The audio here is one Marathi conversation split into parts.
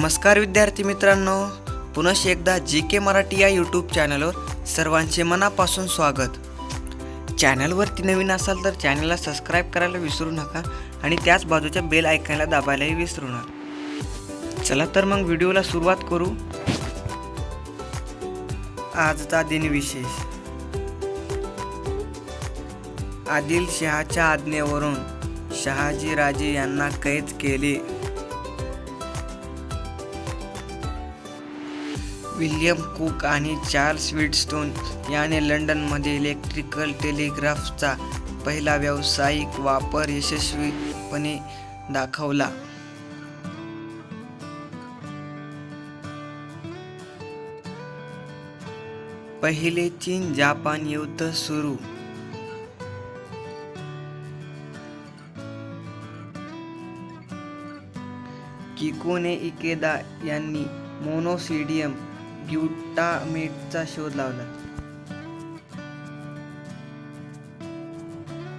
नमस्कार विद्यार्थी मित्रांनो, पुनश्च एकदा जी.के. मराठी या यूट्यूब चॅनलवर सर्वांचे मनापासून स्वागत. चॅनलवरती नवीन असाल तर चॅनलला सबस्क्राईब करायला विसरू नका आणि त्याच बाजूच्या बेल आयकॉनला दाबायलाही विसरू नका. चला तर मग व्हिडिओला सुरुवात करू. आजचा दिन विशेष. आदिलशहाच्या आज्ञेवरून शहाजी राजे यांना कैद केले. विल्यम कुक आणि चार्ल्स व्हीटस्टोन याने लंडनमध्ये इलेक्ट्रिकल टेलिग्राफचा पहिला व्यावसायिक वापर यशस्वीपणे दाखवला. पहिले चीन-जपान युद्ध सुरू. किकोने इकेदा यांनी मोनोसिडियम ग्लूटामेटचा शोध लावला.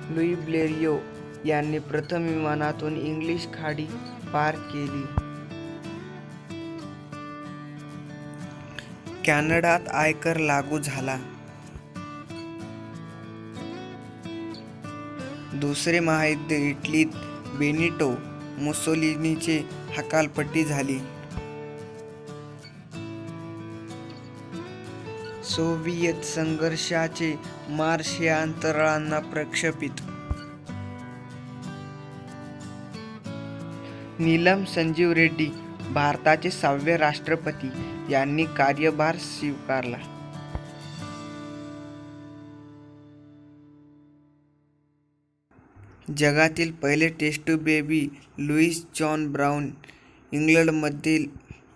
लुई ब्लेरियो यांनी प्रथम विमानातून इंग्लिश खाडी पार केली. कॅनडात आयकर लागू झाला. दुसरे महायुद्ध. इटलीत बेनिटो मुसोलिनीची हकालपट्टी झाली. सोव्हिएत संघर्षाचे मार्स हे अंतराळांना प्रक्षेपित. नीलम संजीव रेड्डी भारताचे 6वे राष्ट्रपती यांनी कार्यभार स्वीकारला. जगातील पहिले test baby Louise John Brown इंग्लंडमधील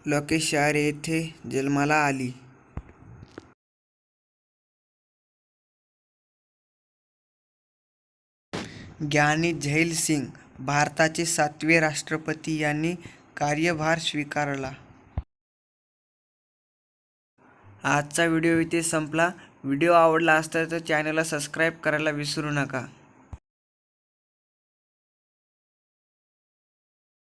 लँकेशायर येथे जन्माला आली. ग्यानी झैल सिंग भारताचे 7वे राष्ट्रपती यांनी कार्यभार स्वीकारला. आजचा व्हिडिओ इथे संपला. व्हिडिओ आवडला असता तर चॅनलला सबस्क्राईब करायला विसरू नका.